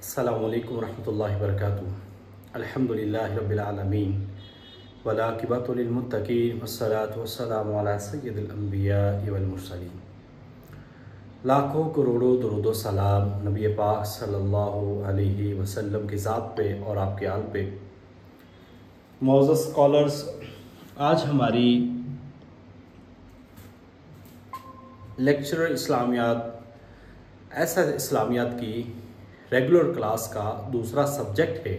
السلام علیکم ورحمۃ اللہ وبرکاتہ۔ الحمدللہ رب العالمین والعاقبۃ للمتقین والصلاۃ والسلام علی سید الانبیاء والمرسلین۔ لاکھوں کروڑوں درود و سلام نبی پاک صلی اللہ علیہ وسلم کی ذات پہ اور آپ کے آل پہ۔ معزز اسکالرز، آج ہماری لیکچرر اسلامیات ایسا اسلامیات کی ریگولر کلاس کا دوسرا سبجیکٹ ہے،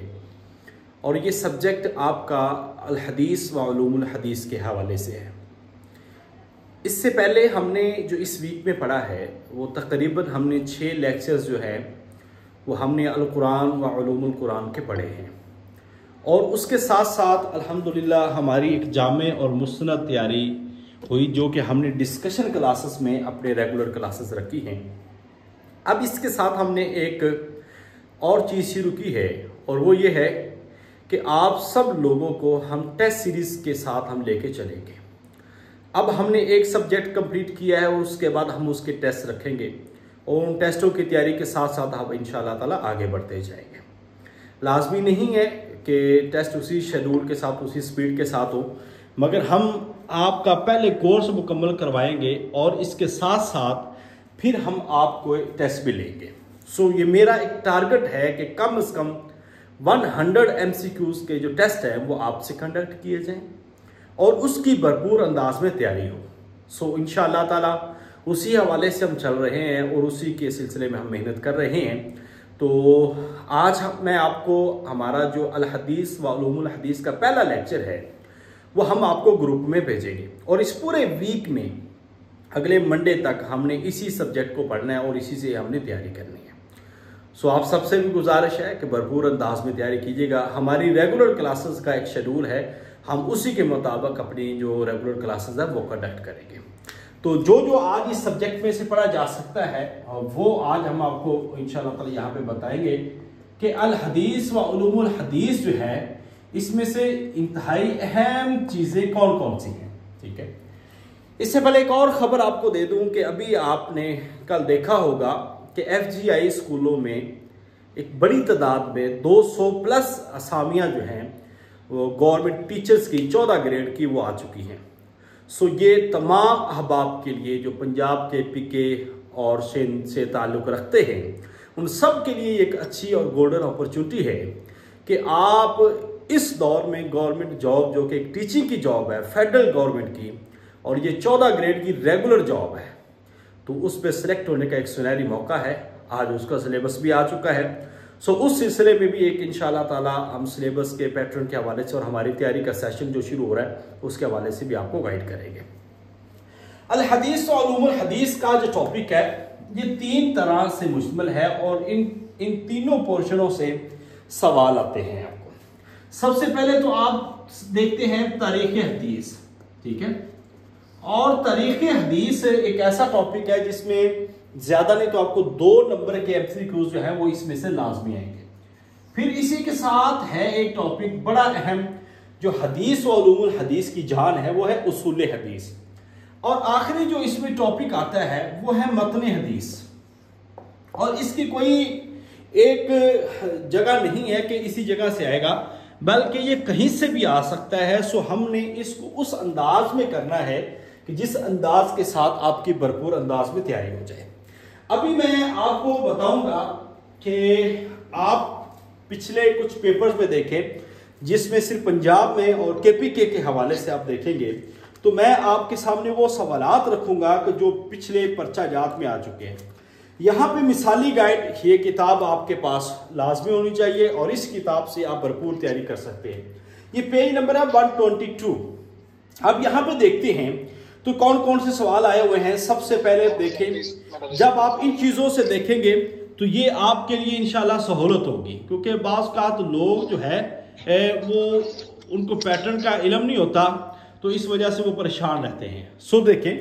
اور یہ سبجیکٹ آپ کا الحدیث و علوم الحدیث کے حوالے سے ہے۔ اس سے پہلے ہم نے جو اس ویک میں پڑھا ہے وہ تقریباً ہم نے 6 لیکچرز جو ہیں وہ ہم نے القرآن و علوم القرآن کے پڑھے ہیں، اور اس کے ساتھ ساتھ الحمدللہ ہماری ایک جامع اور مستند تیاری ہوئی جو کہ ہم نے ڈسکشن کلاسز میں اپنے ریگولر کلاسز رکھی ہیں۔ اب اس کے ساتھ ہم نے ایک اور چیز شروع کی ہے، اور وہ یہ ہے کہ آپ سب لوگوں کو ہم ٹیسٹ سیریز کے ساتھ ہم لے کے چلیں گے۔ اب ہم نے ایک سبجیکٹ کمپلیٹ کیا ہے، اور اس کے بعد ہم اس کے ٹیسٹ رکھیں گے، اور ان ٹیسٹوں کی تیاری کے ساتھ ساتھ ہم انشاءاللہ تعالی آگے بڑھتے جائیں گے۔ لازمی نہیں ہے کہ ٹیسٹ اسی شیڈول کے ساتھ اسی سپیڈ کے ساتھ ہو، مگر ہم آپ کا پہلے کورس مکمل کروائیں گے، اور اس کے ساتھ ساتھ پھر ہم آپ کو ٹیسٹ بھی لیں گے۔ یہ میرا ایک ٹارگٹ ہے کہ کم از کم 100 MCQs کے جو ٹیسٹ ہیں وہ آپ سے کنڈکٹ کیے جائیں، اور اس کی بھرپور انداز میں تیاری ہو۔ انشاءاللہ تعالی اسی حوالے سے ہم چل رہے ہیں، اور اسی کے سلسلے میں ہم محنت کر رہے ہیں۔ تو آج میں آپ کو ہمارا جو الحدیث و علوم الحدیث کا پہلا لیکچر ہے وہ ہم آپ کو گروپ میں بھیجیں گے، اور اس پورے ویک میں اگلے منڈے تک ہم نے اسی سبجیکٹ کو پڑھنا ہے، اور اسی سے ہم نے تیاری کرنی ہے۔ آپ سب سے بھی گزارش ہے کہ بھرپور انداز میں تیاری کیجیے گا۔ ہماری ریگولر کلاسز کا ایک شیڈول ہے، ہم اسی کے مطابق اپنی جو ریگولر کلاسز ہیں وہ کنڈکٹ کریں گے۔ تو جو آج اس سبجیکٹ میں سے پڑھا جا سکتا ہے وہ آج ہم آپ کو انشاءاللہ تعالی یہاں پہ بتائیں گے کہ الحدیث و علوم الحدیث جو ہے اس میں سے انتہائی اہم چیزیں کون کون سی ہیں، ٹھیک ہے۔ اس سے پہلے ایک اور خبر آپ کو دے دوں کہ ابھی آپ نے کل دیکھا ہوگا کہ FGI اسکولوں میں ایک بڑی تعداد میں 200+ اسامیاں جو ہیں وہ گورنمنٹ ٹیچرز کی 14 گریڈ کی وہ آ چکی ہیں۔ یہ تمام احباب کے لیے جو پنجاب کے PK اور سندھ سے تعلق رکھتے ہیں ان سب کے لیے ایک اچھی اور گولڈن اپرچونٹی ہے کہ آپ اس دور میں گورنمنٹ جاب جو کہ ایک ٹیچنگ کی جاب ہے فیڈرل گورنمنٹ کی، اور یہ 14 گریڈ کی ریگولر جاب ہے، تو اس پہ سلیکٹ ہونے کا ایک سنہری موقع ہے۔ آج اس کا سلیبس بھی آ چکا ہے۔ اس سلسلے میں بھی ایک انشاءاللہ تعالی ہم سلیبس کے پیٹرن کے حوالے سے اور ہماری تیاری کا سیشن جو شروع ہو رہا ہے اس کے حوالے سے بھی آپ کو گائیڈ کریں گے۔ الحدیث و علوم الحدیث کا جو ٹاپک ہے یہ 3 طرح سے مشتمل ہے، اور ان تینوں پورشنوں سے سوال آتے ہیں آپ کو۔ سب سے پہلے تو آپ دیکھتے ہیں تاریخ حدیث، ٹھیک ہے، اور تاریخ حدیث ایک ایسا ٹاپک ہے جس میں زیادہ نہیں تو آپ کو 2 نمبر کے MCQs جو ہیں وہ اس میں سے لازمی آئیں گے۔ پھر اسی کے ساتھ ہے ایک ٹاپک بڑا اہم جو حدیث و علوم الحدیث کی جان ہے وہ ہے اصول حدیث، اور آخری جو اس میں ٹاپک آتا ہے وہ ہے متن حدیث، اور اس کی کوئی ایک جگہ نہیں ہے کہ اسی جگہ سے آئے گا، بلکہ یہ کہیں سے بھی آ سکتا ہے۔ ہم نے اس کو اس انداز میں کرنا ہے کہ جس انداز کے ساتھ آپ کی بھرپور انداز میں تیاری ہو جائے۔ ابھی میں آپ کو بتاؤں گا کہ آپ پچھلے کچھ پیپرز میں دیکھیں جس میں صرف پنجاب میں اور KPK کے حوالے سے آپ دیکھیں گے، تو میں آپ کے سامنے وہ سوالات رکھوں گا کہ جو پچھلے پرچہ جات میں آ چکے ہیں۔ یہاں پہ مثالی گائیڈ یہ کتاب آپ کے پاس لازمی ہونی چاہیے، اور اس کتاب سے آپ بھرپور تیاری کر سکتے ہیں۔ یہ پیج نمبر ہے 122۔ اب یہاں پہ دیکھتے ہیں تو کون کون سے سوال آئے ہوئے ہیں۔ سب سے پہلے دیکھیں، جب آپ ان چیزوں سے دیکھیں گے تو یہ آپ کے لیے انشاءاللہ سہولت ہوگی، کیونکہ بعض اوقات لوگ جو ہے وہ ان کو پیٹرن کا علم نہیں ہوتا، تو اس وجہ سے وہ پریشان رہتے ہیں۔ دیکھیں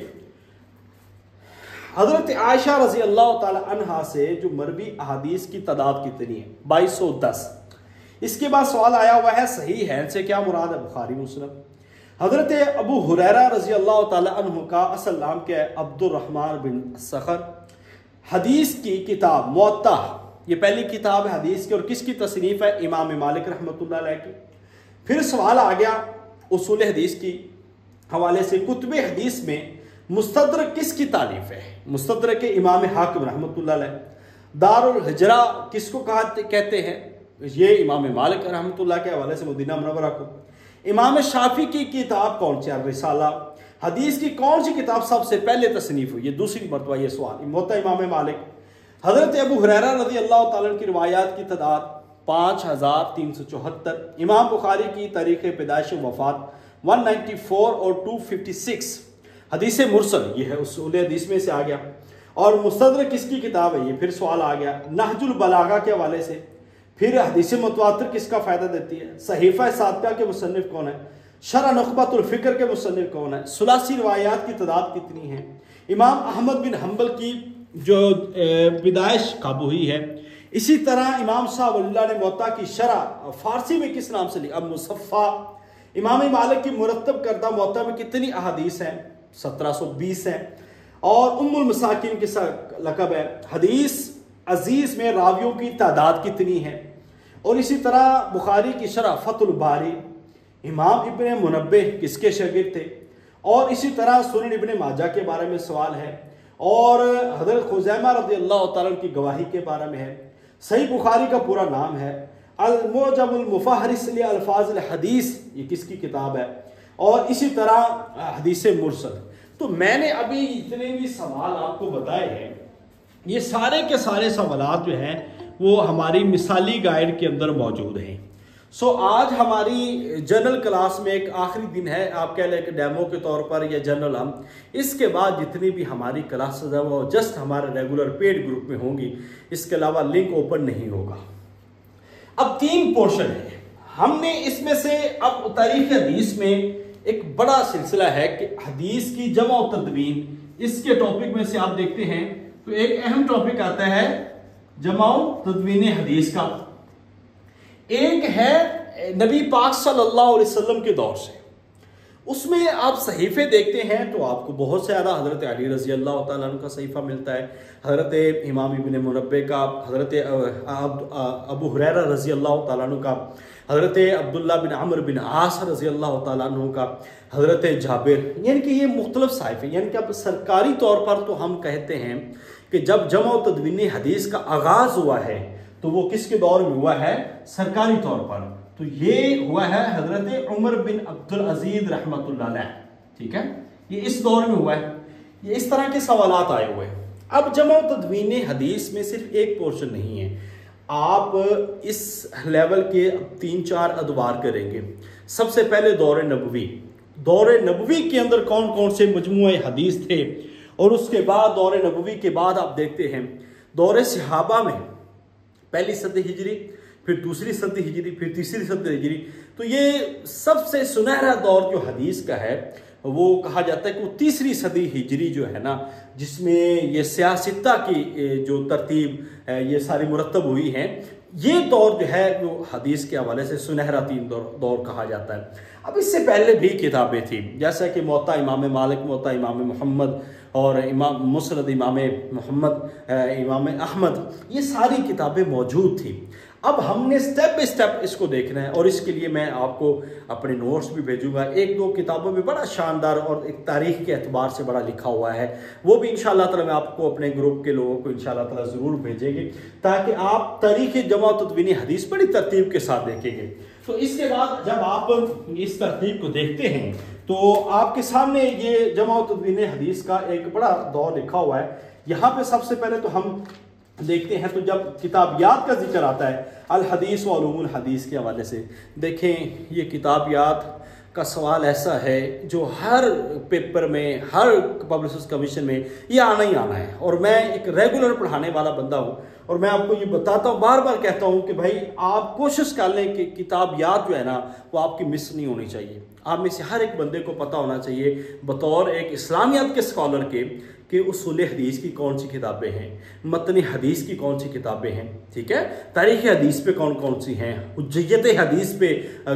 حضرت عائشہ رضی اللہ تعالی عنہا سے جو مروی احادیث کی تعداد کتنی ہے؟ 2210۔ اس کے بعد سوال آیا ہوا ہے صحیح ہے سے کیا مراد ہے؟ بخاری مسلم۔ حضرت ابو ہریرہ رضی اللہ تعالی عنہ کا اصل نام کیا ہے؟ عبد الرحمن بن صخر۔ حدیث کی کتاب موطا یہ پہلی کتاب ہے حدیث کی، اور کس کی تصنیف ہے؟ امام مالک رحمۃ اللہ علیہ کی۔ پھر سوال آ گیا اصول حدیث کی حوالے سے، کتب حدیث میں مستدرک کس کی تالیف ہے؟ مستدرک امام حاکم رحمۃ اللہ علیہ۔ دار الحجرہ کس کو کہتے ہیں؟ یہ امام مالک رحمۃ اللہ کے حوالے سے مدینہ منورہ کو۔ امام شافعی کی کتاب کون سی؟ الرسالہ۔ حدیث کی کون سی کتاب سب سے پہلے تصنیف ہوئی؟ یہ دوسری مرتبہ یہ سوال، موطا امام مالک۔ حضرت ابو ہریرہ رضی اللہ تعالیٰ کی روایات کی تعداد 5374۔ امام بخاری کی تاریخ پیدائش و وفات 194 اور 256۔ حدیث مرسل یہ ہے اصول حدیث میں سے آ گیا۔ اور مستدرک کس کی کتاب ہے؟ یہ پھر سوال آ گیا نہج البلاغہ کے حوالے سے۔ پھر حدیث متواتر کس کا فائدہ دیتی ہے؟ صحیفہ سابقہ کے مصنف کون ہے؟ شرح نخبۃ الفکر کے مصنف کون ہے؟ ثلاثی روایات کی تعداد کتنی ہے؟ امام احمد بن حنبل کی جو پیدائش کب ہوئی ہے؟ اسی طرح امام صاحب اللہ نے موطا کی شرح فارسی میں کس نام سے لکھی؟ اب مصفہ۔ امام مالک کی مرتب کردہ موطا میں کتنی احادیث ہیں؟ 1720 ہیں۔ اور ام المساکین کس لقب ہے؟ حدیث عزیز میں راویوں کی تعداد کتنی ہے؟ اور اسی طرح بخاری کی شرح فتح الباری، امام ابن منبہ کس کے شاگرد تھے؟ اور اسی طرح سنن ابن ماجہ کے بارے میں سوال ہے، اور حضرت خزیمہ رضی اللہ تعالیٰ کی گواہی کے بارے میں ہے۔ صحیح بخاری کا پورا نام ہے المعجم المفہرس لالفاظ الحدیث، یہ کس کی کتاب ہے؟ اور اسی طرح حدیث مرسل۔ تو میں نے ابھی اتنے بھی سوال آپ کو بتائے ہیں، یہ سارے کے سارے سوالات جو ہیں وہ ہماری مثالی گائیڈ کے اندر موجود ہیں۔ آج ہماری جنرل کلاس میں ایک آخری دن ہے، آپ کہہ لیں کہ ڈیمو کے طور پر یا جنرل ہم، اس کے بعد جتنی بھی ہماری کلاسز ہیں وہ جسٹ ہمارے ریگولر پیڈ گروپ میں ہوں گی، اس کے علاوہ لنک اوپن نہیں ہوگا۔ اب 3 پورشن ہے، ہم نے اس میں سے اب تاریخ حدیث میں ایک بڑا سلسلہ ہے کہ حدیث کی جمع و تدوین، اس کے ٹاپک میں سے آپ دیکھتے ہیں تو ایک اہم ٹاپک آتا ہے جمع و تدوین حدیث کا۔ ایک ہے نبی پاک صلی اللہ علیہ وسلم کے دور سے، اس میں آپ صحیفے دیکھتے ہیں تو آپ کو بہت زیادہ حضرت علی رضی اللہ تعالیٰ عنہ کا صحیفہ ملتا ہے، حضرت امام ابن منبہ کا، حضرت ابو ہریرہ رضی اللہ تعالیٰ عنہ کا، حضرت عبداللہ بن عمرو بن عاص رضی اللہ تعالیٰ عنہ کا، حضرت جابر، یعنی کہ یہ مختلف صحیفے، یعنی کہ اب سرکاری طور پر تو ہم کہتے ہیں کہ جب جمع و تدوین حدیث کا آغاز ہوا ہے تو وہ کس کے دور میں ہوا ہے؟ سرکاری طور پر تو یہ ہوا ہے حضرت عمر بن عبدالعزیز رحمۃ اللہ علیہ، ٹھیک ہے، یہ اس دور میں ہوا ہے۔ یہ اس طرح کے سوالات آئے ہوئے ہیں۔ اب جمع و تدوین حدیث میں صرف ایک پورشن نہیں ہے، آپ اس لیول کے 3-4 ادوار کریں گے۔ سب سے پہلے دور نبوی، دور نبوی کے اندر کون کون سے مجموعے حدیث تھے، اور اس کے بعد دور نبوی کے بعد آپ دیکھتے ہیں دور صحابہ میں پہلی صدی ہجری، پھر دوسری صدی ہجری، پھر تیسری صدی ہجری۔ تو یہ سب سے سنہرا دور جو حدیث کا ہے وہ کہا جاتا ہے کہ وہ تیسری صدی ہجری جو ہے نا، جس میں یہ سیاستہ کی جو ترتیب یہ ساری مرتب ہوئی ہیں، یہ دور جو ہے وہ حدیث کے حوالے سے سنہرا 3 دور کہا جاتا ہے۔ اب اس سے پہلے بھی کتابیں تھیں، جیسا کہ موطا امام مالک، موطا امام محمد، اور امام مسند امام محمد، امام احمد، یہ ساری کتابیں موجود تھیں۔ اب ہم نے سٹیپ بائی سٹیپ اس کو دیکھنا ہے، اور اس کے لیے میں آپ کو اپنے نوٹس بھی بھیجوں گا۔ 1-2 کتابوں میں بڑا شاندار اور ایک تاریخ کے اعتبار سے بڑا لکھا ہوا ہے، وہ بھی انشاءاللہ تعالیٰ میں آپ کو اپنے گروپ کے لوگوں کو انشاءاللہ تعالیٰ ضرور بھیجیں گے، تاکہ آپ تاریخ جمع و تدوین حدیث بڑی ترتیب کے ساتھ دیکھیں گے۔ تو اس کے بعد جب آپ اس ترتیب کو دیکھتے ہیں تو آپ کے سامنے یہ جمع و تدوین حدیث کا ایک بڑا دور لکھا ہوا ہے۔ یہاں پہ سب سے پہلے تو ہم دیکھتے ہیں، تو جب کتابیات کا ذکر آتا ہے الحدیث و علوم الحدیث کے حوالے سے، دیکھیں یہ کتابیات کا سوال ایسا ہے جو ہر پیپر میں، ہر پبلشرز کمیشن میں یہ آنا ہی آنا ہے، اور میں ایک ریگولر پڑھانے والا بندہ ہوں، اور میں آپ کو یہ بتاتا ہوں، بار بار کہتا ہوں کہ بھائی آپ کوشش کر لیں کہ کتابیات جو ہے نا وہ آپ کی مس نہیں ہونی چاہیے۔ آپ میں سے ہر ایک بندے کو پتہ ہونا چاہیے بطور ایک اسلامیات کے اسکالر کے کہ اصول حدیث کی کون سی کتابیں ہیں، متن حدیث کی کون سی کتابیں ہیں، ٹھیک ہے، تاریخ حدیث پہ کون کون سی ہیں، حجیت حدیث پہ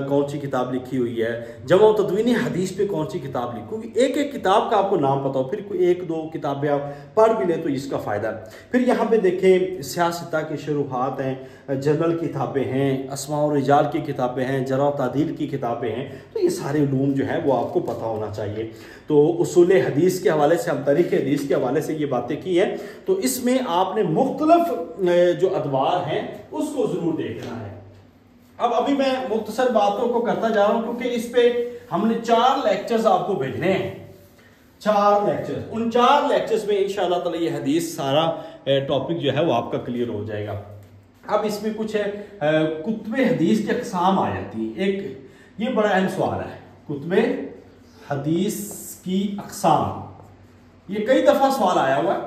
کون سی کتاب لکھی ہوئی ہے، جمع و تدوین حدیث پہ کون سی کتاب لکھی ہوئی، ایک ایک کتاب کا آپ کو نام پتا ہو، پھر کوئی ایک دو کتابیں آپ پڑھ بھی لیں تو اس کا فائدہ ہے۔ پھر یہاں پہ دیکھیں سیاستہ کی شروحات ہیں، جنرل کتابیں ہیں، اسماء و رجال کی کتابیں ہیں، جرح و تعدیل کی کتابیں ہیں، تو یہ سارے علوم جو ہیں وہ آپ کو پتہ ہونا چاہیے۔ تو اصول حدیث کے حوالے سے، ہم تاریخ حدیث کے حوالے سے یہ باتیں کی ہیں، تو اس میں آپ نے مختلف جو ادوار ہیں اس کو ضرور دیکھنا ہے۔ اب ابھی میں مختصر باتوں کو کرتا جا رہا ہوں کیونکہ اس پہ ہم نے 4 لیکچرز آپ کو بھیجنے ہیں، 4 لیکچرز، ان 4 لیکچرز میں انشاءاللہ تعالی یہ حدیث سارا ٹاپک جو ہے وہ آپ کا کلیئر ہو جائے گا۔ اب اس میں کچھ کتب حدیث کی اقسام آ جاتی ہیں۔ ایک یہ بڑا اہم سوال ہے، کتب حدیث کی اقسام، یہ کئی دفعہ سوال آیا ہوا ہے،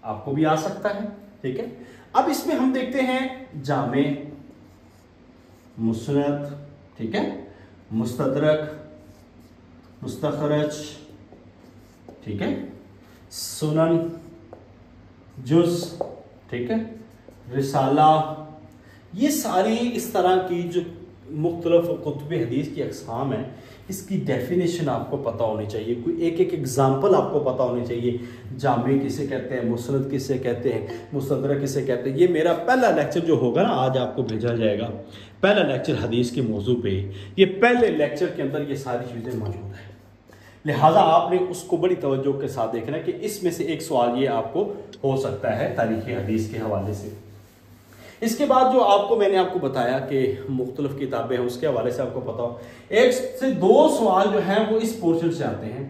آپ کو بھی آ سکتا ہے، ٹھیک ہے۔ اب اس میں ہم دیکھتے ہیں جامع، مسند، ٹھیک ہے، مستدرک، مستخرج، ٹھیک ہے، سنن، جز، ٹھیک ہے، رسالہ، یہ ساری اس طرح کی جو مختلف کتب حدیث کی اقسام ہیں، اس کی ڈیفینیشن آپ کو پتہ ہونی چاہیے، کوئی ایک ایک ایگزامپل آپ کو پتہ ہونی چاہیے، جامع کسے کہتے ہیں، مسند کسے کہتے ہیں، مستدرک کسے کہتے ہیں۔ یہ میرا پہلا لیکچر جو ہوگا نا، آج آپ کو بھیجا جائے گا، پہلا لیکچر حدیث کے موضوع پہ، یہ پہلے لیکچر کے اندر یہ ساری چیزیں موجود ہیں، لہٰذا آپ نے اس کو بڑی توجہ کے ساتھ دیکھنا ہے کہ اس میں سے ایک سوال یہ آپ کو ہو سکتا ہے تاریخ حدیث کے حوالے سے۔ اس کے بعد جو آپ کو میں نے آپ کو بتایا کہ مختلف کتابیں ہیں، اس کے حوالے سے آپ کو پتا ہو، 1 سے 2 سوال جو ہیں وہ اس پورشن سے آتے ہیں،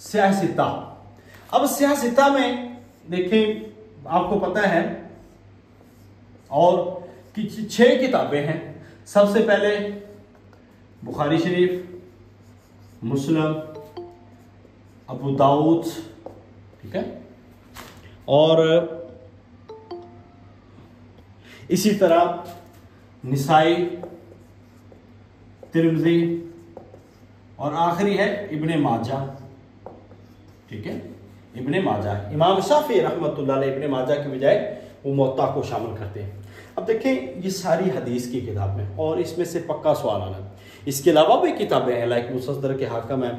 سیاستہ۔ اب سیاستہ میں دیکھیں آپ کو پتا ہے اور 6 کتابیں ہیں۔ سب سے پہلے بخاری شریف، مسلم، ابو داؤد، ٹھیک ہے، اور اسی طرح نسائی، ترمذی، اور آخری ہے ابن ماجہ، ٹھیک ہے، ابن ماجہ۔ امام شافعی رحمۃ اللہ علیہ ابن ماجہ کی بجائے وہ موطا کو شامل کرتے ہیں۔ اب دیکھیں یہ ساری حدیث کی کتابیں، اور اس میں سے پکا سوال آنا، اس کے علاوہ بھی کتابیں ہیں، لائک مستدرک حاکم ہے،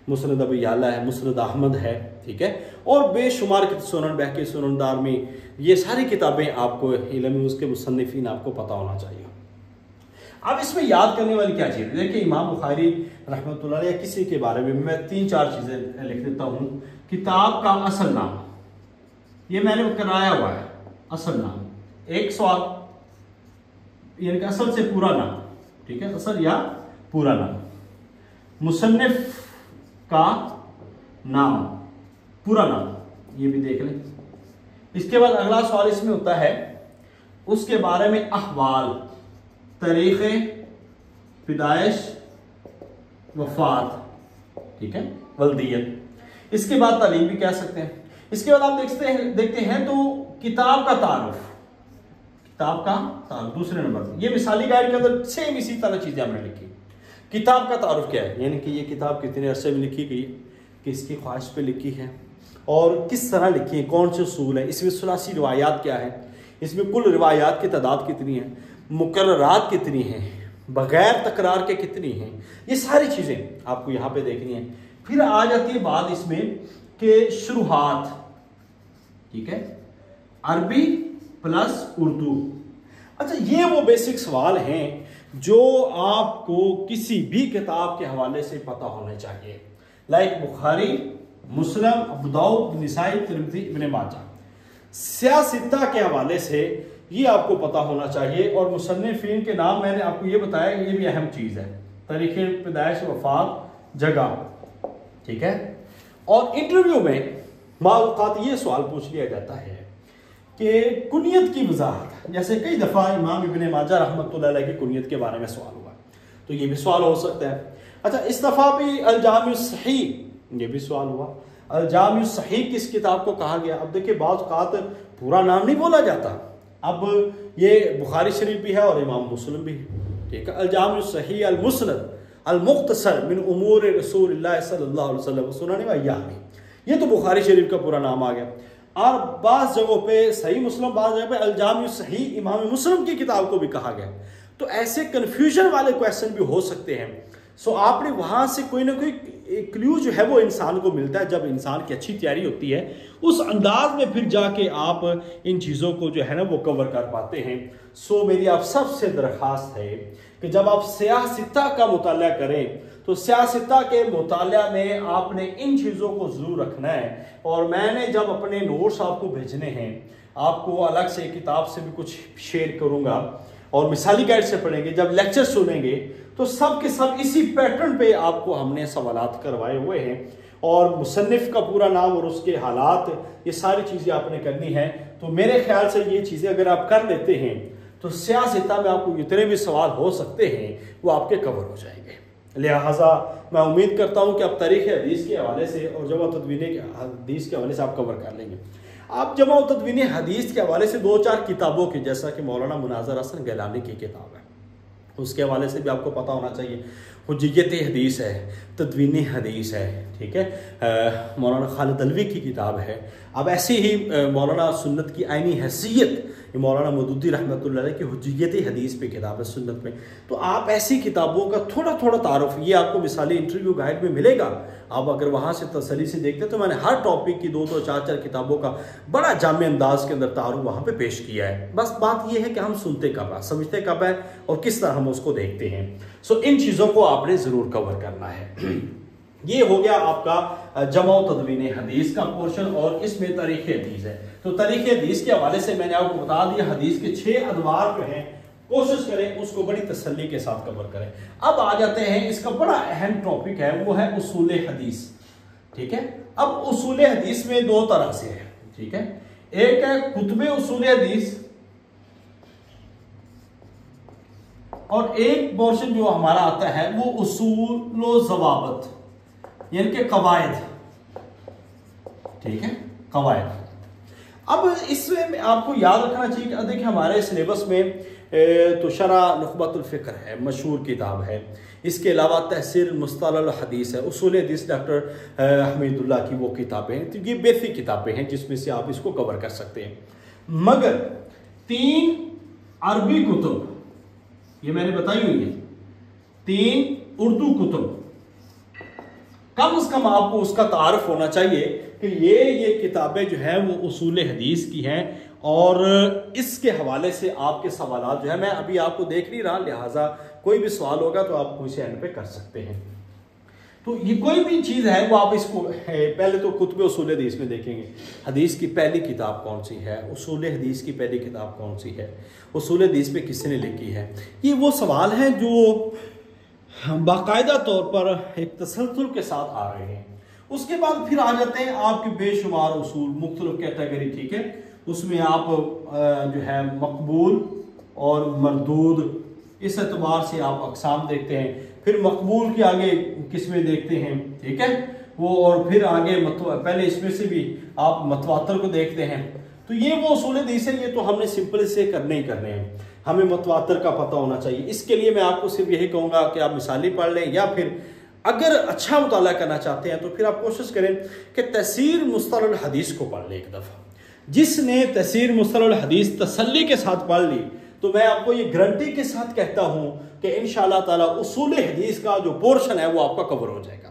مسند ابی یعلا ہے، مسند احمد ہے، ٹھیک ہے، اور بے شمار سنن بہقی، سنن دارمی، یہ ساری کتابیں آپ کو علم اس کے مصنفین آپ کو پتہ ہونا چاہیے۔ اب اس میں یاد کرنے والی کیا چیز ہے؟ دیکھیں امام بخاری رحمۃ اللہ علیہ کسی کے بارے میں 3-4 چیزیں لکھ دیتا ہوں۔ کتاب کا اصل نام، یہ میں نے کرایا ہوا ہے، اصل نام، ایک سوال، یعنی کہ اصل سے پورا نام، ٹھیک ہے، اصل یا پورا نام، مصنف کا نام، پورا نام، یہ بھی دیکھ لیں۔ اس کے بعد اگلا سوال اس میں ہوتا ہے اس کے بارے میں احوال، تاریخ پیدائش، وفات، ٹھیک ہے، ولدیت۔ اس کے بعد تعلیم بھی کہہ سکتے ہیں۔ اس کے بعد آپ دیکھتے ہیں تو کتاب کا تعارف، کتاب کا تعارف دوسرے نمبر پہ، یہ مثالی گائیڈ کے اندر سیم اسی طرح چیزیں ہم نے لکھی۔ کتاب کا تعارف کیا ہے؟ یعنی کہ یہ کتاب کتنے عرصے میں لکھی گئی، کس کی خواہش پہ لکھی ہے، اور کس طرح لکھی ہے، کون سے اصول ہیں، اس میں ثلاثی روایات کیا ہیں، اس میں کل روایات کی تعداد کتنی ہے، مقررات کتنی ہیں، بغیر تکرار کے کتنی ہیں، یہ ساری چیزیں آپ کو یہاں پہ دیکھنی ہیں۔ پھر آ جاتی ہے بات اس میں کہ شروحات، ٹھیک ہے، عربی پلس اردو۔ اچھا یہ وہ بیسک سوال ہیں جو آپ کو کسی بھی کتاب کے حوالے سے پتہ ہونے چاہیے، لائک بخاری، مسلم، ابو داؤد، نسائی، ترمذی، ابن ماجہ۔ سیاستہ کے حوالے سے یہ آپ کو پتہ ہونا چاہیے، اور مصنفین کے نام میں نے آپ کو یہ بتایا، یہ بھی اہم چیز ہے، تاریخ پیدائش، وفات، جگہ، ٹھیک ہے۔ اور انٹرویو میں بعض اوقات یہ سوال پوچھ لیا جاتا ہے کہ کنیت کی وضاحت، جیسے کئی دفعہ امام ابن ماجہ رحمۃ اللہ علیہ کی کنیت کے بارے میں سوال ہوا، تو یہ بھی سوال ہو سکتا ہے۔ اچھا اس دفعہ بھی الجامع الصحیح، یہ بھی سوال ہوا، الجامع الصحیح کس کتاب کو کہا گیا؟ اب دیکھیں بعض اوقات پورا نام نہیں بولا جاتا، اب یہ بخاری شریف بھی ہے اور امام مسلم بھی ہے، ٹھیک ہے۔ الجامع الصحیح المسند المختصر من امور رسول اللہ صلی اللہ علیہ وسلم سنن و ایامہ، یہ تو بخاری شریف کا پورا نام آ گیا. اور بعض جگہوں پہ صحیح مسلم، بعض جگہ پہ الجامع صحیح امام مسلم کی کتاب کو بھی کہا گیا. تو ایسے کنفیوژن والے کویسچن بھی ہو سکتے ہیں. سو آپ نے وہاں سے کوئی نہ کوئی کلیو جو ہے وہ انسان کو ملتا ہے. جب انسان کی اچھی تیاری ہوتی ہے اس انداز میں پھر جا کے آپ ان چیزوں کو جو ہے نا وہ کور کر پاتے ہیں. سو میری آپ سب سے درخواست ہے کہ جب آپ سیاستہ کا مطالعہ کریں تو سیاستہ کے مطالعہ میں آپ نے ان چیزوں کو ضرور رکھنا ہے. اور میں نے جب اپنے نوٹس آپ کو بھیجنے ہیں، آپ کو الگ سے کتاب سے بھی کچھ شیئر کروں گا اور مثالی گائیڈ سے پڑھیں گے. جب لیکچر سنیں گے تو سب کے سب اسی پیٹرن پہ آپ کو ہم نے سوالات کروائے ہوئے ہیں، اور مصنف کا پورا نام اور اس کے حالات، یہ ساری چیزیں آپ نے کرنی ہیں. تو میرے خیال سے یہ چیزیں اگر آپ کر لیتے ہیں تو سیاستہ میں آپ کو جتنے بھی سوال ہو سکتے ہیں وہ آپ کے کور ہو جائیں گے. لہٰذا میں امید کرتا ہوں کہ آپ تاریخ حدیث کے حوالے سے اور جمع تدوین حدیث کے حوالے سے آپ کور کر لیں گے. آپ جمع تدوین حدیث کے حوالے سے 2-4 کتابوں کی، جیسا کہ مولانا مناظر حسن گیلانی کی کتاب ہے، اس کے حوالے سے بھی آپ کو پتہ ہونا چاہیے. حجیت حدیث ہے، تدوین حدیث ہے، ٹھیک ہے، مولانا خالد علوی کی کتاب ہے. اب ایسی ہی مولانا سنت کی عینی حیثیت، یہ مولانا مودودی رحمۃ اللہ علیہ کی حجیت حدیث پہ کتاب ہے سنت میں. تو آپ ایسی کتابوں کا تھوڑا تھوڑا تعارف، یہ آپ کو مثالی انٹرویو گائیڈ میں ملے گا. آپ اگر وہاں سے تسلی سے دیکھتے ہیں تو میں نے ہر ٹاپک کی 2-2 4-4 کتابوں کا بڑا جامع انداز کے اندر تعارف وہاں پہ پیش کیا ہے. بس بات یہ ہے کہ ہم سنتے کب ہیں، سمجھتے کب ہیں اور کس طرح ہم اس کو دیکھتے ہیں. سو ان چیزوں کو آپ نے ضرور کور کرنا ہے. یہ ہو گیا آپ کا جمع و تدوین حدیث کا پورشن، اور اس میں تاریخ حدیث ہے. تو تاریخ حدیث کے حوالے سے میں نے آپ کو بتا دیا حدیث کے 6 ادوار جو ہیں، کوشش کریں اس کو بڑی تسلی کے ساتھ کور کریں. اب آ جاتے ہیں، اس کا بڑا اہم ٹاپک ہے، وہ ہے اصول حدیث. ٹھیک ہے، اب اصول حدیث میں 2 طرح سے ہے. ٹھیک ہے، ایک ہے کتب اصول حدیث، اور ایک پورشن جو ہمارا آتا ہے وہ اصول و ضوابط، یعنی کہ قواعد. ٹھیک ہے، قواعد. اب اس میں آپ کو یاد رکھنا چاہیے کہ دیکھیں ہمارے سلیبس میں تو شرح نخبۃ الفکر ہے، مشہور کتاب ہے. اس کے علاوہ تحصیل مصطلح الحدیث ہے، اصول حدیث ڈاکٹر حمید اللہ کی وہ کتابیں ہیں. تو یہ بیسک کتابیں ہیں جس میں سے آپ اس کو کور کر سکتے ہیں. مگر 3 عربی کتب، یہ میں نے بتائی ہوئی ہے، 3 اردو کتب، کم از کم آپ کو اس کا تعارف ہونا چاہیے کہ یہ کتابیں جو ہیں وہ اصول حدیث کی ہیں. اور اس کے حوالے سے آپ کے سوالات جو ہے، میں ابھی آپ کو دیکھ نہیں رہا، لہٰذا کوئی بھی سوال ہوگا تو آپ مجھے اینڈ پہ کر سکتے ہیں. تو یہ کوئی بھی چیز ہے وہ آپ اس کو پہلے تو کتب اصول حدیث میں دیکھیں گے. حدیث کی پہلی کتاب کون سی ہے، اصول حدیث کی پہلی کتاب کون سی ہے، اصول حدیث پہ کس نے لکھی ہے. یہ وہ سوال ہیں جو باقاعدہ طور پر ایک تسلسل کے ساتھ آ رہے ہیں. اس کے بعد پھر آ جاتے ہیں آپ کے بے شمار اصول، مختلف کیٹیگری. ٹھیک ہے، اس میں آپ جو ہے مقبول اور مردود، اس اعتبار سے آپ اقسام دیکھتے ہیں. پھر مقبول کے آگے قسمیں دیکھتے ہیں. ٹھیک ہے، وہ اور پھر آگے پہلے اس میں سے بھی آپ متواتر کو دیکھتے ہیں. تو یہ وہ اصول حدیث ہے، یہ تو ہم نے سمپل سے کرنے ہی کرنے ہیں. ہمیں متواتر کا پتہ ہونا چاہیے. اس کے لیے میں آپ کو صرف یہی کہوں گا کہ آپ مثالی پڑھ لیں، یا پھر اگر اچھا مطالعہ کرنا چاہتے ہیں تو پھر آپ کوشش کریں کہ تفسیر مصطلح الحدیث کو پڑھ لیں ایک دفعہ. جس نے تفسیر مصطلح الحدیث تسلی کے ساتھ پڑھ لی تو میں آپ کو یہ گارنٹی کے ساتھ کہتا ہوں کہ انشاءاللہ تعالی اصول حدیث کا جو پورشن ہے وہ آپ کا کور ہو جائے گا.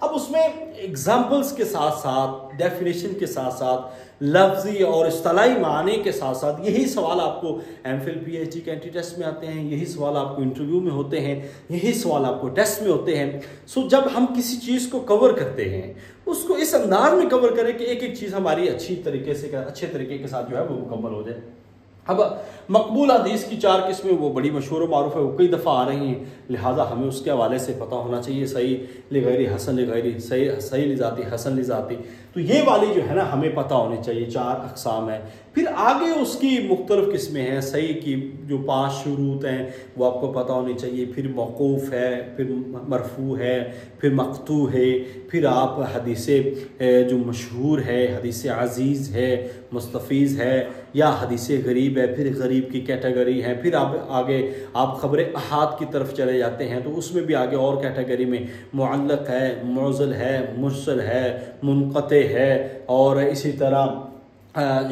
اب اس میں ایگزامپلز کے ساتھ ساتھ، ڈیفینیشن کے ساتھ ساتھ، لفظی اور اصطلاحی معنی کے ساتھ ساتھ یہی سوال آپ کو M Phil P H D کے انٹری ٹیسٹ میں آتے ہیں، یہی سوال آپ کو انٹرویو میں ہوتے ہیں، یہی سوال آپ کو ٹیسٹ میں ہوتے ہیں. سو جب ہم کسی چیز کو کور کرتے ہیں اس کو اس انداز میں کور کریں کہ ایک ایک چیز ہماری اچھے طریقے کے ساتھ جو ہے وہ مکمل ہو جائے. اب مقبول حدیث کی 4 قسمیں وہ بڑی مشہور و معروف ہے، وہ کئی دفعہ آ رہی ہیں، لہٰذا ہمیں اس کے حوالے سے پتہ ہونا چاہیے. صحیح لغیری، حسن لغیری، صحیح لذاتی، حسن لذاتی. تو یہ والی جو ہے نا ہمیں پتہ ہونی چاہیے. 4 اقسام ہیں. پھر آگے اس کی مختلف قسمیں ہیں. صحیح کی جو 5 شروط ہیں وہ آپ کو پتہ ہونی چاہیے. پھر موقوف ہے، پھر مرفوع ہے، پھر مقطوع ہے، پھر آپ حدیث جو مشہور ہے، حدیث عزیز ہے، مستفیض ہے، یا حدیث غریب ہے، پھر غریب کی کیٹیگری ہے. پھر آگے آپ خبر احاد کی طرف چلے جاتے ہیں تو اس میں بھی آگے اور کیٹیگری میں معلق ہے، معضل ہے، مرسل ہے، منقطع ہے اور اسی طرح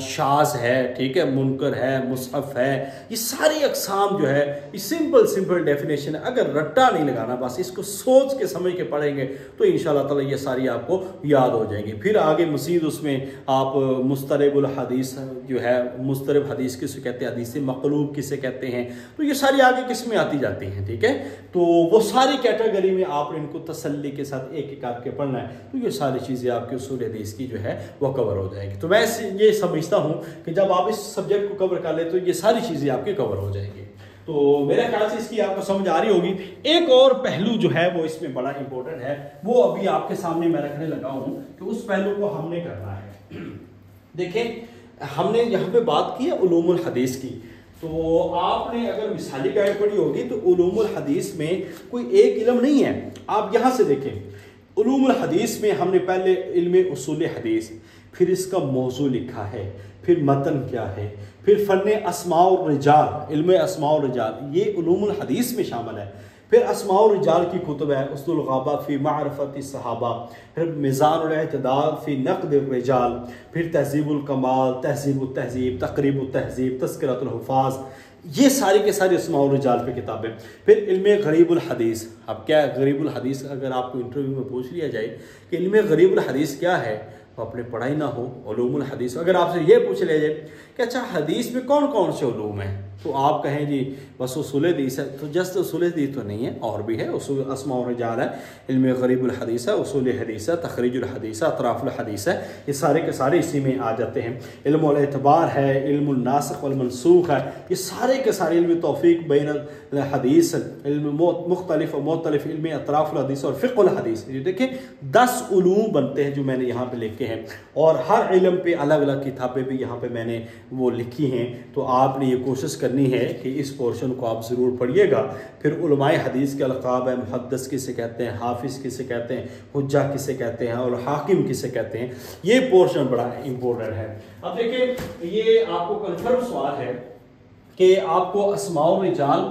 شاذ ہے، ٹھیک ہے، منکر ہے، مصحف ہے، یہ ساری اقسام جو ہے یہ سمپل ڈیفینیشن ہے. اگر رٹا نہیں لگانا، بس اس کو سوچ کے سمجھ کے پڑھیں گے تو انشاءاللہ تعالی یہ ساری آپ کو یاد ہو جائیں گی. پھر آگے مزید اس میں آپ مسترب الحدیث جو ہے، مسترب حدیث کسے کہتے ہیں، حدیث مقلوب کسے کہتے ہیں، تو یہ ساری آگے قسمیں آتی جاتی ہیں. ٹھیک ہے، تو وہ ساری کیٹیگری میں آپ نے ان کو تسلی کے ساتھ ایک ایک آپ کے پڑھنا ہے، تو یہ ساری چیزیں آپ کے اصول حدیث کی جو ہے وہ کور ہو جائیں گی. تو میں یہ سمجھتا ہوں کہ جب آپ اس سبجیکٹ کو کور کر لیں تو یہ ساری چیزیں آپ کی کور ہو جائیں گی. تو میرے خیال سے اس کی آپ کو سمجھ آ رہی ہوگی. ایک اور پہلو جو ہے وہ اس میں بڑا امپورٹنٹ ہے، وہ ابھی آپ کے سامنے میں رکھنے لگا ہوں کہ اس پہلو کو ہم نے کرنا ہے. دیکھیں، ہم نے یہاں پہ بات کی ہے علوم الحدیث کی، تو آپ نے اگر مثالی گائیڈ پڑھی ہوگی تو علوم الحدیث میں کوئی ایک علم نہیں ہے. آپ یہاں سے دیکھیں، علوم الحدیث میں ہم نے پہلے علم اصول حدیث، پھر اس کا موضوع لکھا ہے، پھر متن کیا ہے، پھر فن اسماء الرجال، علم اسماء الرجال، یہ علوم الحدیث میں شامل ہے. پھر اسماء الرجال کی کتب ہے، اسد الغابہ فی معرفت الصحابہ، پھر میزان الاعتدال فی نقد الرجال، پھر تہذیب الکمال، تہذیب التہذیب، تقریب التہذیب، تذکرۃ الحفاظ، یہ ساری کے ساری اسماء الرجال پہ کتابیں. پھر علم غریب الحدیث. اب کیا ہے غریب الحدیث؟ اگر آپ کو انٹرویو میں پوچھ لیا جائے کہ علم غریب الحدیث کیا ہے، تو اپنے پڑھائی نہ ہو علوم الحدیث. اگر آپ سے یہ پوچھ لیا جائے کہ اچھا حدیث میں کون کون سے علوم ہیں، تو آپ کہیں جی بس اصول حدیث ہے، تو جسٹ اصول حدیث تو نہیں ہے، اور بھی ہے. اصول اسماء الرجال ہے، علم غریب الحدیث ہے، اصول حدیث ہے، تخریج الحدیث ہے، اطراف الحدیث ہے، یہ سارے کے سارے اسی میں آ جاتے ہیں. علم الاعتبار ہے، علم الناسخ والمنسوخ ہے، یہ سارے کے سارے علم توفیق بین الحدیث، علم مختلف و مختلف، علم اطراف الحدیث اور فقہ الحدیث. یہ دیکھیں 10 علوم بنتے ہیں جو میں نے یہاں پہ لکھے ہیں، اور ہر علم پہ الگ الگ کتابیں بھی یہاں پہ میں نے وہ لکھی ہیں. تو آپ نے یہ کوشش کرنی ہے کہ اس پورشن کو آپ ضرور پڑھیے گا. پھر علماء حدیث کے القاب ہیں، محدث کسے کہتے ہیں، حافظ کسے کہتے ہیں، حجہ کسے کہتے ہیں، اور حاکم کسے کہتے ہیں. یہ پورشن بڑا امپورٹنٹ ہے. اب دیکھیں، یہ آپ کو کنفرم سوال ہے کہ آپ کو اسماء الرجال،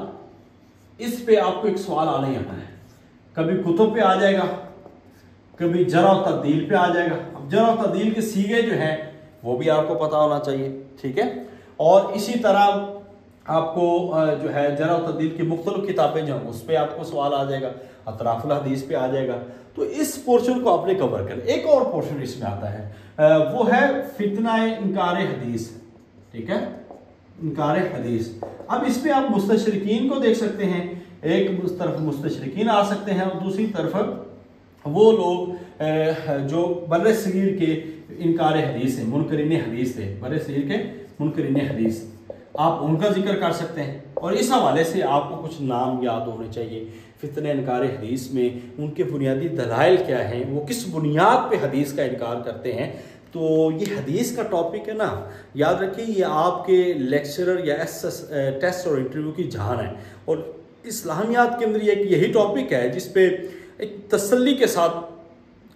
اس پہ آپ کو ایک سوال آنا ہی آنا ہے. کبھی کتب پہ آ جائے گا، کبھی جرح و تعدیل پہ آ جائے گا. اب جرح و تعدیل کے سیغے جو ہیں وہ بھی آپ کو پتہ ہونا چاہیے. ٹھیک ہے، اور اسی طرح آپ کو جو ہے جرح و تعدیل کی مختلف کتابیں جو ہیں اس پہ آپ کو سوال آ جائے گا، اطراف الحدیث پہ آ جائے گا. تو اس پورشن کو آپ نے کور کر. ایک اور پورشن اس میں آتا ہے، وہ ہے فتنہ انکار حدیث. ٹھیک ہے، انکار حدیث. اب اس پہ آپ مستشرقین کو دیکھ سکتے ہیں. ایک طرف مستشرقین آ سکتے ہیں، اور دوسری طرف وہ لوگ جو بر صغیر کے انکار حدیث ہیں، منکرین حدیث تھے، بر صغیر کے منکرین حدیث، آپ ان کا ذکر کر سکتے ہیں. اور اس حوالے سے آپ کو کچھ نام یاد ہونے چاہیے. فتنہ انکار حدیث میں ان کے بنیادی دلائل کیا ہیں، وہ کس بنیاد پہ حدیث کا انکار کرتے ہیں. تو یہ حدیث کا ٹاپک ہے نا، یاد رکھیے یہ آپ کے لیکچرر یا ٹیسٹ اور انٹرویو کی جان ہے. اور اسلامیات کے اندر یہی ٹاپک ہے جس پہ ایک تسلی کے ساتھ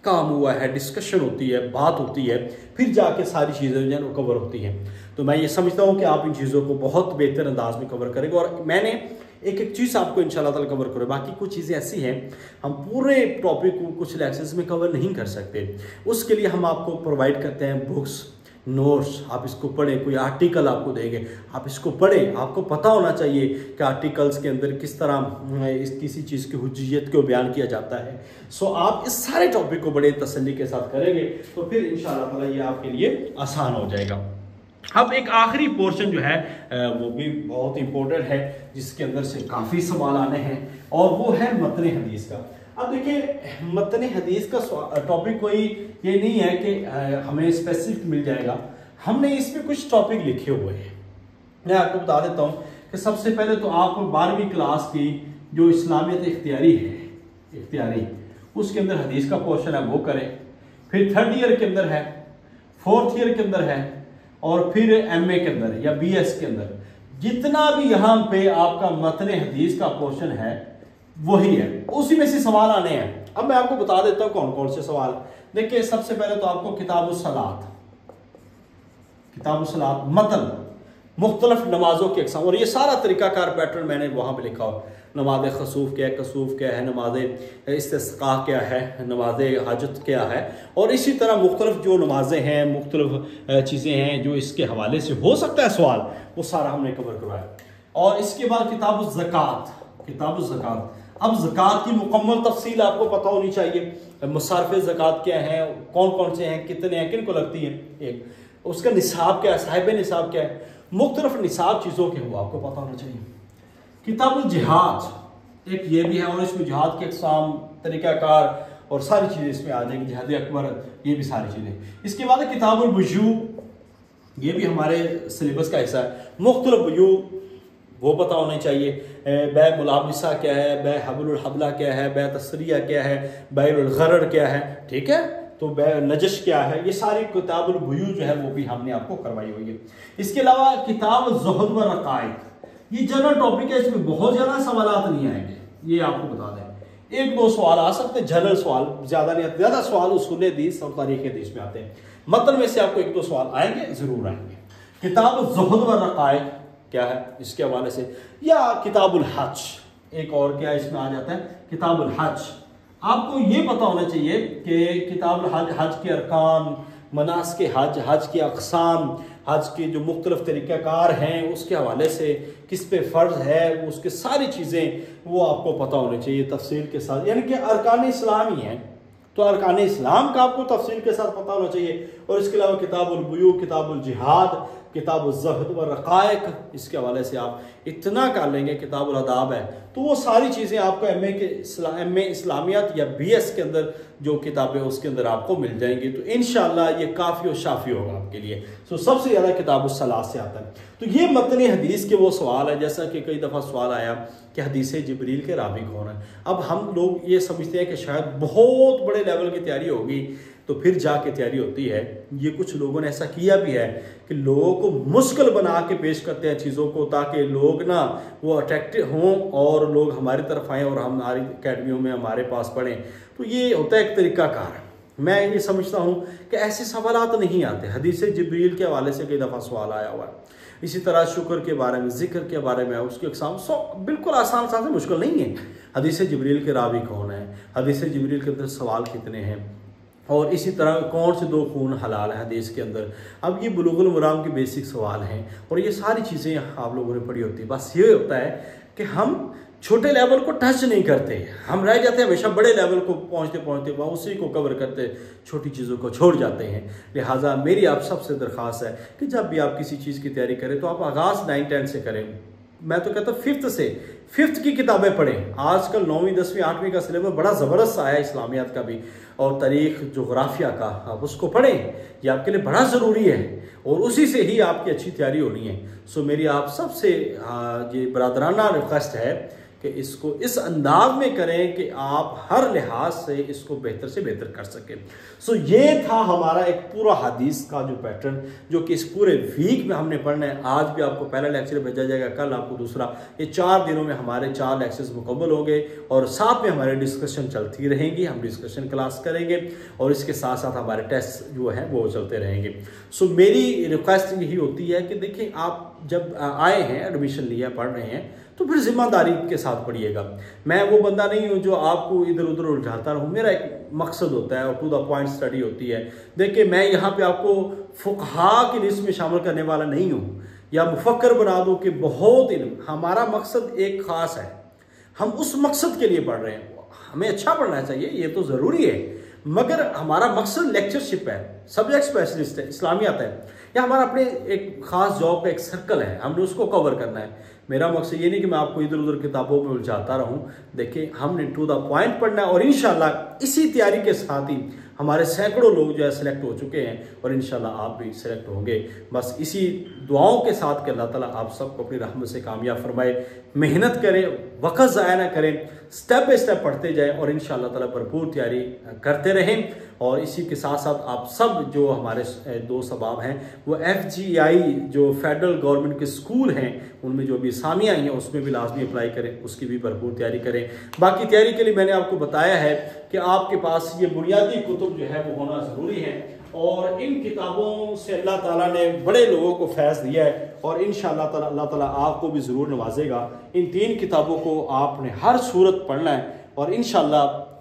کام ہوا ہے، ڈسکشن ہوتی ہے، بات ہوتی ہے، پھر جا کے ساری چیزیں جو ہیں وہ کور ہوتی ہیں. تو میں یہ سمجھتا ہوں کہ آپ ان چیزوں کو بہت بہتر انداز میں کور کریں گے. اور میں نے ایک ایک چیز آپ کو انشاءاللہ تعالی کور کرے. باقی کچھ چیزیں ایسی ہیں ہم پورے ٹاپک کو کچھ لیکچرز میں کور نہیں کر سکتے. اس کے لیے ہم آپ کو پرووائڈ کرتے ہیں بکس، نوٹس. آپ اس کو پڑھیں، کوئی آرٹیکل آپ کو دیں گے، آپ اس کو پڑھیں. آپ کو پتہ ہونا چاہیے کہ آرٹیکلز کے اندر کس طرح کسی چیز کی حجیت کو بیان کیا جاتا ہے. سو آپ اس سارے ٹاپک کو بڑے تسلی کے ساتھ کریں گے تو پھر انشاءاللہ تعالی یہ آپ کے لیے آسان ہو جائے گا. اب ایک آخری پورشن جو ہے وہ بھی بہت امپورٹنٹ ہے، جس کے اندر سے کافی سوال آنے ہیں، اور وہ ہے متن حدیث کا. اب دیکھیں، متن حدیث کا ٹاپک کوئی یہ نہیں ہے کہ ہمیں اسپیسیفک مل جائے گا. ہم نے اس میں کچھ ٹاپک لکھے ہوئے ہیں. میں آپ کو بتا دیتا ہوں کہ سب سے پہلے تو آپ کو 12ویں کلاس کی جو اسلامیت اختیاری ہے، اختیاری، اس کے اندر حدیث کا پورشن ہے وہ کریں. پھر 3rd ایئر کے اندر ہے، 4th ایئر کے اندر ہے، اور پھر ایم اے کے اندر یا بی ایس کے اندر جتنا بھی یہاں پہ آپ کا متن حدیث کا پورشن ہے وہی ہے، اسی میں سے سوال آنے ہیں. اب میں آپ کو بتا دیتا ہوں کون کون سے سوال. دیکھیں، سب سے پہلے تو آپ کو کتاب الصلاۃ، کتاب الصلاۃ متن، مختلف نمازوں کی اقسام، اور یہ سارا طریقہ کار پیٹرن میں نے وہاں پہ لکھا ہو. نماز خسوف کیا ہے، کسوف کیا ہے، نماز استسقاء کیا ہے، نماز حاجت کیا ہے، اور اسی طرح مختلف جو نمازیں ہیں، مختلف چیزیں ہیں جو اس کے حوالے سے ہو سکتا ہے سوال، وہ سارا ہم نے کور کروایا. اور اس کے بعد کتاب الزکوٰۃ. اب زکوٰۃ کی مکمل تفصیل آپ کو پتہ ہونی چاہیے. مصارف زکوٰۃ کیا ہیں، کون کون سے ہیں، کتنے ہیں، کن کو لگتی ہیں، ایک اس کا نصاب کیا ہے، صاحب نصاب کیا ہے، مختلف نصاب چیزوں کے وہ آپ کو پتہ ہونا چاہیے. کتاب الجہاد ایک یہ بھی ہے، اور اس میں جہاد کے اقسام، طریقہ کار اور ساری چیزیں اس میں آ جائیں گی، جہاد اکبر، یہ بھی ساری چیزیں. اس کے بعد کتاب البیوع، یہ بھی ہمارے سلیبس کا حصہ ہے. مختلف بیوع وہ پتہ ہونے چاہیے. بیع ملابسہ کیا ہے، بیع حبل الحبلہ کیا ہے، بیع تسریہ کیا ہے، بیع الغرر کیا ہے، ٹھیک ہے، تو بیع نجش کیا ہے، یہ ساری کتاب البیوع جو ہے وہ بھی ہم نے آپ کو کروائی ہوئی ہے. اس کے علاوہ کتاب الزہد والرقائق، یہ جنرل ٹاپک ہے، اس میں بہت زیادہ سوالات نہیں آئیں گے، یہ آپ کو بتا دیں. ایک دو سوال آ سکتے ہیں، جنرل سوال زیادہ نہیں آتے، زیادہ سوال اصول حدیث اور تاریخ حدیث میں آتے ہیں. متن میں سے آپ کو ایک دو سوال آئیں گے، ضرور آئیں گے. کتاب الزہد والرقائق کیا ہے اس کے حوالے سے، یا کتاب الحج ایک اور کیا اس میں آ جاتا ہے، کتاب الحج. آپ کو یہ پتہ ہونا چاہیے کہ کتاب الحج، حج کے ارکان، مناسک حج، حج کی اقسام، حج کے جو مختلف طریقہ کار ہیں اس کے حوالے سے، کس پہ فرض ہے، اس کے ساری چیزیں وہ آپ کو پتہ ہونے چاہیے تفصیل کے ساتھ. یعنی کہ ارکان اسلام ہی ہیں تو ارکان اسلام کا آپ کو تفصیل کے ساتھ پتہ ہونا چاہیے. اور اس کے علاوہ کتاب البیوع، کتاب الجہاد، کتاب الزہد والرقائق، اس کے حوالے سے آپ اتنا کر لیں گے. کتاب الاداب ہے، تو وہ ساری چیزیں آپ کو ایم اے اسلامیات یا بی ایس کے اندر جو کتابیں اس کے اندر آپ کو مل جائیں گی. تو انشاءاللہ یہ کافی و شافی ہوگا آپ کے لیے. سب سے زیادہ کتاب الصلاۃ سے آتا ہے. تو یہ متن حدیث کے وہ سوال ہے، جیسا کہ کئی دفعہ سوال آیا کہ حدیث جبریل کے راوی کون ہے. اب ہم لوگ یہ سمجھتے ہیں کہ شاید بہت بڑے لیول کی تیاری ہوگی تو پھر جا کے تیاری ہوتی ہے. یہ کچھ لوگوں نے ایسا کیا بھی ہے کہ لوگوں کو مشکل بنا کے پیش کرتے ہیں چیزوں کو، تاکہ لوگ نا وہ اٹریکٹو ہوں اور لوگ ہماری طرف آئیں اور ہماری اکیڈمیوں میں ہمارے پاس پڑھیں. تو یہ ہوتا ہے ایک طریقہ کار. میں یہ سمجھتا ہوں کہ ایسے سوالات نہیں آتے. حدیث جبریل کے حوالے سے کئی دفعہ سوال آیا ہوا ہے. اسی طرح شکر کے بارے میں، ذکر کے بارے میں، اس کی اقسام بالکل آسان سے مشکل نہیں ہے. حدیث جبریل کے راوی کون ہیں، حدیث جبریل کے اندر سوال کتنے ہیں، اور اسی طرح کون سے دو خون حلال ہیں حدیث کے اندر. اب یہ بلوغ المرام کے بیسک سوال ہیں، اور یہ ساری چیزیں آپ لوگوں نے پڑھی ہوتی. بس یہ ہوتا ہے کہ ہم چھوٹے لیول کو ٹچ نہیں کرتے، ہم رہ جاتے ہیں ہمیشہ بڑے لیول کو پہنچتے وہ اسی کو کور کرتے، چھوٹی چیزوں کو چھوڑ جاتے ہیں. لہٰذا میری آپ سب سے درخواست ہے کہ جب بھی آپ کسی چیز کی تیاری کریں تو آپ آغاز 9-10 سے کریں. میں تو کہتا ہوں 5th کی کتابیں پڑھیں. آج کل 9ویں 10ویں 8ویں کا سلیبس بڑا زبردست آیا ہے، اسلامیات کا بھی اور تاریخ جغرافیہ کا. آپ اس کو پڑھیں، یہ آپ کے لیے بڑا ضروری ہے، اور اسی سے ہی آپ کی اچھی تیاری ہونی ہے. میری آپ سب سے یہ برادرانہ ریکویسٹ ہے کہ اس کو اس انداز میں کریں کہ آپ ہر لحاظ سے اس کو بہتر سے بہتر کر سکیں. یہ تھا ہمارا ایک پورا حدیث کا جو پیٹرن، جو کہ اس پورے ویک میں ہم نے پڑھنا ہے. آج بھی آپ کو پہلا لیکچر بھیجا جائے گا، کل آپ کو دوسرا. یہ 4 دنوں میں ہمارے 4 لیکچرز مکمل ہوں گے، اور ساتھ میں ہمارے ڈسکشن چلتی رہیں گی. ہم ڈسکشن کلاس کریں گے، اور اس کے ساتھ ساتھ ہمارے ٹیسٹ جو ہیں وہ چلتے رہیں گے. میری ریکویسٹ یہی ہوتی ہے کہ دیکھیں، آپ جب آئے ہیں، ایڈمیشن لیا، پڑھ رہے ہیں، تو پھر ذمہ داری کے ساتھ پڑھیے گا. میں وہ بندہ نہیں ہوں جو آپ کو ادھر ادھر الجھاتا رہوں. میرا ایک مقصد ہوتا ہے اور ٹو دا پوائنٹ اسٹڈی ہوتی ہے. دیکھیں، میں یہاں پہ آپ کو فقہاء کی لسٹ میں شامل کرنے والا نہیں ہوں یا مفکر بنا دوں کہ بہت علم. ہمارا مقصد ایک خاص ہے، ہم اس مقصد کے لیے پڑھ رہے ہیں. ہمیں اچھا پڑھنا چاہیے، یہ تو ضروری ہے، مگر ہمارا مقصد لیکچرشپ ہے، سبجیکٹ اسپیشلسٹ ہے، اسلامیات ہے، یا ہمارا اپنے ایک خاص جاب کا ایک سرکل ہے، ہم نے اس کو کور کرنا ہے. میرا مقصد یہ نہیں کہ میں آپ کو ادھر ادھر کتابوں میں الجھاتا رہوں. دیکھیں، ہم نے ٹو دا پوائنٹ پڑھنا ہے، اور انشاءاللہ اسی تیاری کے ساتھ ہی ہمارے سینکڑوں لوگ جو ہے سلیکٹ ہو چکے ہیں، اور انشاءاللہ آپ بھی سلیکٹ ہوں گے. بس اسی دعاؤں کے ساتھ کہ اللہ تعالیٰ آپ سب کو اپنی رحمت سے کامیاب فرمائے. محنت کریں، وقت ضائع نہ کریں، سٹیپ بائی سٹیپ پڑھتے جائیں، اور انشاءاللہ تعالیٰ بھرپور تیاری کرتے رہیں. اور اسی کے ساتھ ساتھ آپ سب جو ہمارے دوست احباب ہیں، وہ FGI جو فیڈرل گورنمنٹ کے سکول ہیں، ان میں جو بھی اسامیہ آئی ہیں، اس میں بھی لازمی اپلائی کریں، اس کی بھی بھرپور تیاری کریں. باقی تیاری کے لیے میں نے آپ کو بتایا ہے کہ آپ کے پاس یہ بنیادی کتب جو ہے وہ ہونا ضروری ہے، اور ان کتابوں سے اللہ تعالیٰ نے بڑے لوگوں کو فیض دیا ہے، اور انشاءاللہ تعالی اللہ تعالیٰ آپ کو بھی ضرور نوازے گا. ان 3 کتابوں کو آپ نے ہر صورت پڑھنا ہے اور انشاءاللہ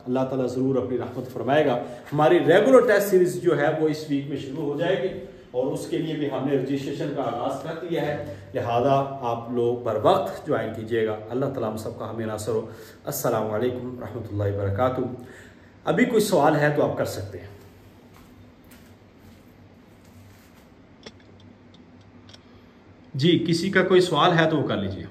اللہ تعالیٰ ضرور اپنی رحمت فرمائے گا. ہماری ریگولر ٹیسٹ سیریز جو ہے وہ اس ویک میں شروع ہو جائے گی اور اس کے لیے بھی ہم نے رجسٹریشن کا آغاز کر دیا ہے، لہذا آپ لوگ بر وقت جوائن کیجیے گا. اللہ تعالیٰ ہم سب کا ہمیں ناصر ہو. السلام علیکم رحمۃ اللہ وبرکاتہ. ابھی کوئی سوال ہے تو آپ کر سکتے ہیں. جی کسی کا کوئی سوال ہے تو وہ کر لیجیے.